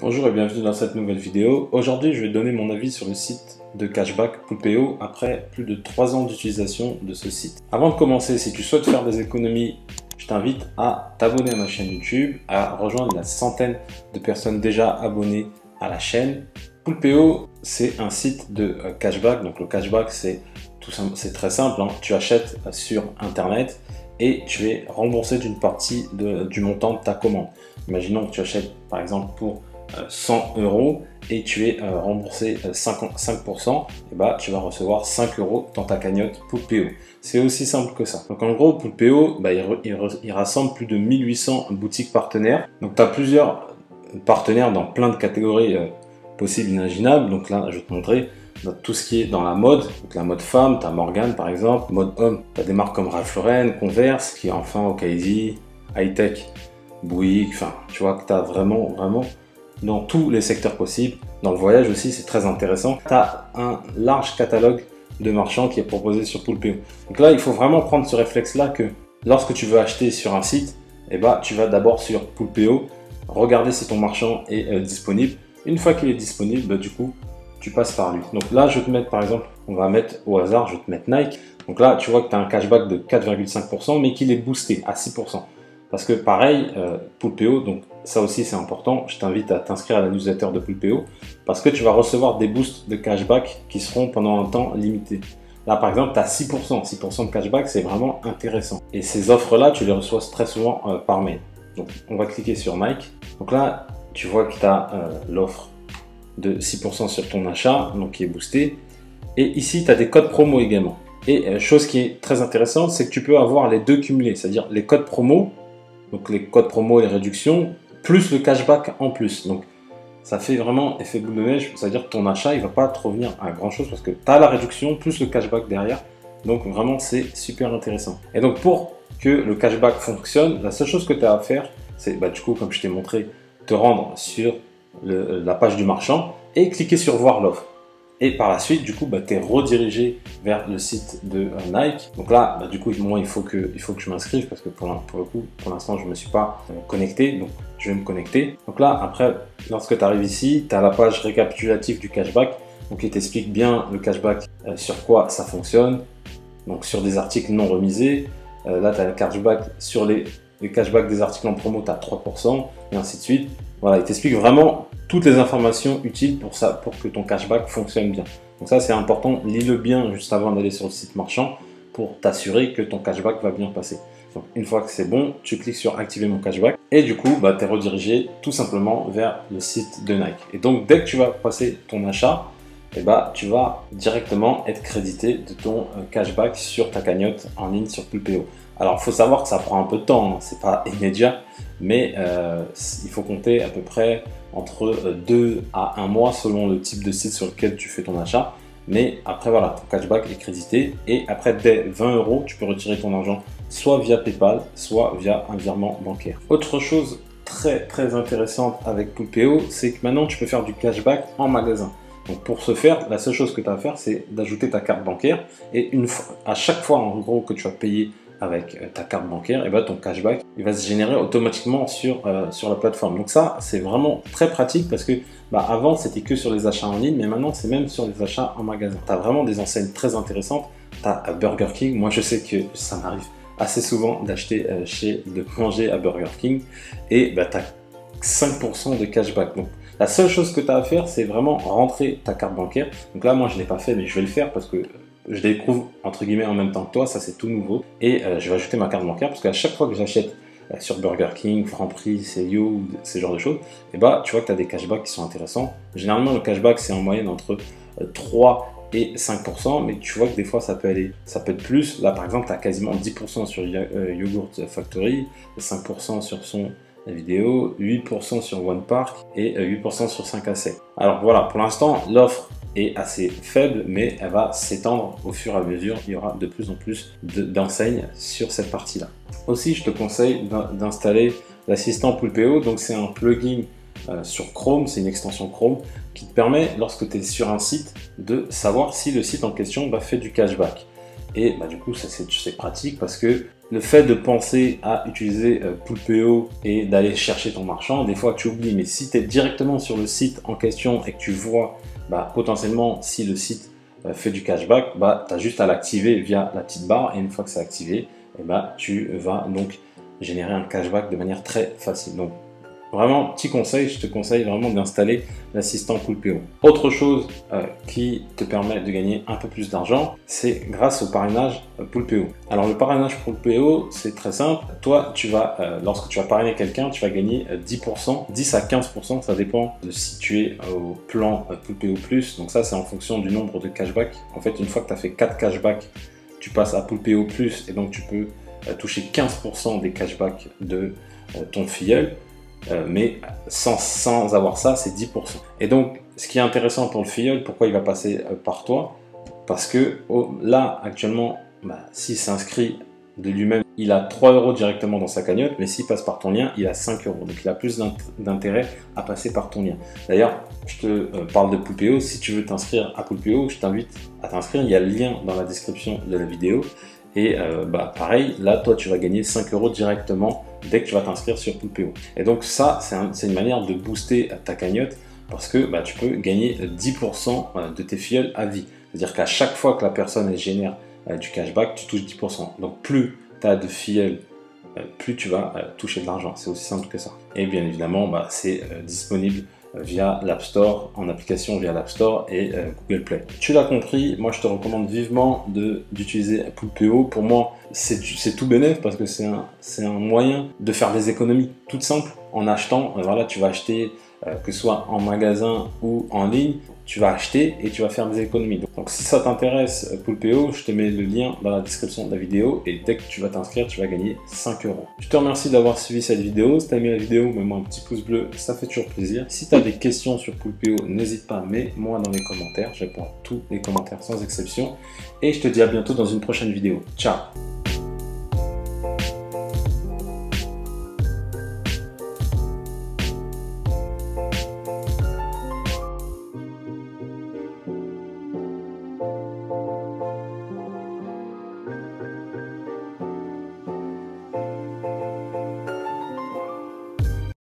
Bonjour et bienvenue dans cette nouvelle vidéo. Aujourd'hui, je vais donner mon avis sur le site de cashback Poolpeo après plus de 3 ans d'utilisation de ce site. Avant de commencer, si tu souhaites faire des économies, je t'invite à t'abonner à ma chaîne YouTube, à rejoindre la centaine de personnes déjà abonnées à la chaîne. Poolpeo, c'est un site de cashback. Donc le cashback, c'est très simple, hein. Tu achètes sur Internet et tu es remboursé d'une partie du montant de ta commande. Imaginons que tu achètes par exemple pour 100 € et tu es remboursé 5%, et bah, tu vas recevoir 5 € dans ta cagnotte Poolpeo. C'est aussi simple que ça. Donc en gros, Poolpeo, bah, il rassemble plus de 1800 boutiques partenaires. Donc tu as plusieurs partenaires dans plein de catégories possibles, imaginables. Donc là, je vais te montrer tout ce qui est dans la mode. Donc la mode femme, tu as Morgane par exemple. Mode homme, tu as des marques comme Ralph Lauren, Converse, qui est enfin Okaïdi, Hightech, Bouygues, enfin, tu vois que tu as vraiment dans tous les secteurs possibles. Dans le voyage aussi, c'est très intéressant. Tu as un large catalogue de marchands qui est proposé sur Poolpeo. Donc là, il faut vraiment prendre ce réflexe-là que lorsque tu veux acheter sur un site, eh ben, tu vas d'abord sur Poolpeo, regarder si ton marchand est disponible. Une fois qu'il est disponible, bah, du coup, tu passes par lui. Donc là, je vais te mettre par exemple, on va mettre au hasard, je vais te mettre Nike. Donc là, tu vois que tu as un cashback de 4,5%, mais qu'il est boosté à 6%. Parce que pareil, Poolpeo, donc ça aussi c'est important, je t'invite à t'inscrire à la newsletter de Poolpeo parce que tu vas recevoir des boosts de cashback qui seront pendant un temps limité. Là par exemple, tu as 6%, 6% de cashback, c'est vraiment intéressant. Et ces offres-là, tu les reçois très souvent par mail. Donc on va cliquer sur Nike. Donc là, tu vois que tu as l'offre de 6% sur ton achat, donc qui est boosté. Et ici, tu as des codes promo également. Et chose qui est très intéressante, c'est que tu peux avoir les deux cumulés, c'est-à-dire les codes promo, donc les codes promo et les réductions, plus le cashback en plus. Donc ça fait vraiment effet boule de neige, c'est-à-dire que ton achat, il ne va pas te revenir à grand chose parce que tu as la réduction plus le cashback derrière. Donc vraiment, c'est super intéressant. Et donc pour que le cashback fonctionne, la seule chose que tu as à faire, c'est bah, du coup, comme je t'ai montré, te rendre sur la page du marchand et cliquer sur voir l'offre. Et par la suite, du coup, bah, tu es redirigé vers le site de Nike. Donc là, bah, du coup, moi, il faut que je m'inscrive parce que pour le coup, pour l'instant, je ne me suis pas connecté. Donc, je vais me connecter. Donc là, après, lorsque tu arrives ici, tu as la page récapitulative du cashback. Donc, il t'explique bien le cashback, sur quoi ça fonctionne. Donc, sur des articles non remisés. Là, tu as le cashback sur les cashbacks des articles en promo, tu as 3%, et ainsi de suite. Voilà, il t'explique vraiment toutes les informations utiles pour que ton cashback fonctionne bien. Donc ça, c'est important, lis-le bien juste avant d'aller sur le site marchand pour t'assurer que ton cashback va bien passer. Donc une fois que c'est bon, tu cliques sur activer mon cashback et du coup, bah, tu es redirigé tout simplement vers le site de Nike. Et donc dès que tu vas passer ton achat, et bah, tu vas directement être crédité de ton cashback sur ta cagnotte en ligne sur Poolpeo. Alors, il faut savoir que ça prend un peu de temps, hein, c'est pas immédiat, mais il faut compter à peu près entre 2 à 1 mois selon le type de site sur lequel tu fais ton achat. Mais après, voilà, ton cashback est crédité et après, dès 20 €, tu peux retirer ton argent soit via PayPal, soit via un virement bancaire. Autre chose très intéressante avec Poolpeo, c'est que maintenant, tu peux faire du cashback en magasin. Donc pour ce faire, la seule chose que tu as à faire, c'est d'ajouter ta carte bancaire et à chaque fois en gros que tu vas payer avec ta carte bancaire, et ben ton cashback il va se générer automatiquement sur la plateforme. Donc ça, c'est vraiment très pratique parce que bah, avant, c'était que sur les achats en ligne, mais maintenant, c'est même sur les achats en magasin. Tu as vraiment des enseignes très intéressantes. Tu as Burger King. Moi, je sais que ça m'arrive assez souvent d'acheter de manger à Burger King et bah, tu as 5% de cashback. Donc, la seule chose que tu as à faire, c'est vraiment rentrer ta carte bancaire. Donc là, moi, je ne l'ai pas fait, mais je vais le faire parce que je découvre entre guillemets en même temps que toi, ça c'est tout nouveau. Et je vais ajouter ma carte bancaire parce qu'à chaque fois que j'achète sur Burger King, Franprix, CELIO, ces genres de choses, et bah tu vois que tu as des cashbacks qui sont intéressants. Généralement, le cashback c'est en moyenne entre 3 et 5%, mais tu vois que des fois ça peut être plus. Là par exemple, tu as quasiment 10% sur Yogurt Factory, 5% sur son vidéo, 8% sur One Park et 8% sur 5 à 7. Alors voilà, pour l'instant, l'offre est assez faible, mais elle va s'étendre au fur et à mesure. Il y aura de plus en plus d'enseignes sur cette partie-là. Aussi, je te conseille d'installer l'assistant Poolpeo. Donc, c'est un plugin sur Chrome, c'est une extension Chrome qui te permet, lorsque tu es sur un site, de savoir si le site en question fait du cashback. Et bah, du coup, ça c'est pratique parce que le fait de penser à utiliser Poolpeo et d'aller chercher ton marchand, des fois tu oublies, mais si tu es directement sur le site en question et que tu vois bah, potentiellement si le site fait du cashback, bah, tu as juste à l'activer via la petite barre et une fois que c'est activé, et bah, tu vas donc générer un cashback de manière très facile. Donc vraiment, petit conseil, je te conseille vraiment d'installer l'assistant Poolpeo. Autre chose qui te permet de gagner un peu plus d'argent, c'est grâce au parrainage Poolpeo. Alors le parrainage Poolpeo, c'est très simple. Toi, tu vas, lorsque tu vas parrainer quelqu'un, tu vas gagner 10%, 10 à 15%, ça dépend de si tu es au plan Poolpeo+. Donc ça, c'est en fonction du nombre de cashbacks. En fait, une fois que tu as fait 4 cashbacks, tu passes à Poolpeo+, et donc tu peux toucher 15% des cashbacks de ton filleul. Mais sans avoir ça, c'est 10%. Et donc, ce qui est intéressant pour le filleul, pourquoi il va passer par toi? Parce que là, actuellement, bah, s'il s'inscrit de lui-même, il a 3 € directement dans sa cagnotte, mais s'il passe par ton lien, il a 5 €. Donc, il a plus d'intérêt à passer par ton lien. D'ailleurs, je te parle de Poolpeo. Si tu veux t'inscrire à Poolpeo, je t'invite à t'inscrire. Il y a le lien dans la description de la vidéo. Et bah, pareil, là, toi, tu vas gagner 5 € directement dès que tu vas t'inscrire sur Poolpeo. Et donc ça, c'est une manière de booster ta cagnotte parce que bah, tu peux gagner 10% de tes filleuls à vie. C'est-à-dire qu'à chaque fois que la personne elle génère du cashback, tu touches 10%. Donc plus tu as de filleuls, plus tu vas toucher de l'argent. C'est aussi simple que ça. Et bien évidemment, bah, c'est disponible via l'App Store, en application via l'App Store et Google Play. Tu l'as compris, moi je te recommande vivement d'utiliser Poolpeo. Pour moi, c'est tout bénef parce que c'est un moyen de faire des économies toutes simples en achetant. Voilà, tu vas acheter que ce soit en magasin ou en ligne, tu vas acheter et tu vas faire des économies. Donc si ça t'intéresse, Poolpeo, je te mets le lien dans la description de la vidéo et dès que tu vas t'inscrire, tu vas gagner 5 €. Je te remercie d'avoir suivi cette vidéo. Si tu as aimé la vidéo, mets-moi un petit pouce bleu, ça fait toujours plaisir. Si tu as des questions sur Poolpeo, n'hésite pas, mets-moi dans les commentaires. Je réponds à tous les commentaires sans exception. Et je te dis à bientôt dans une prochaine vidéo. Ciao!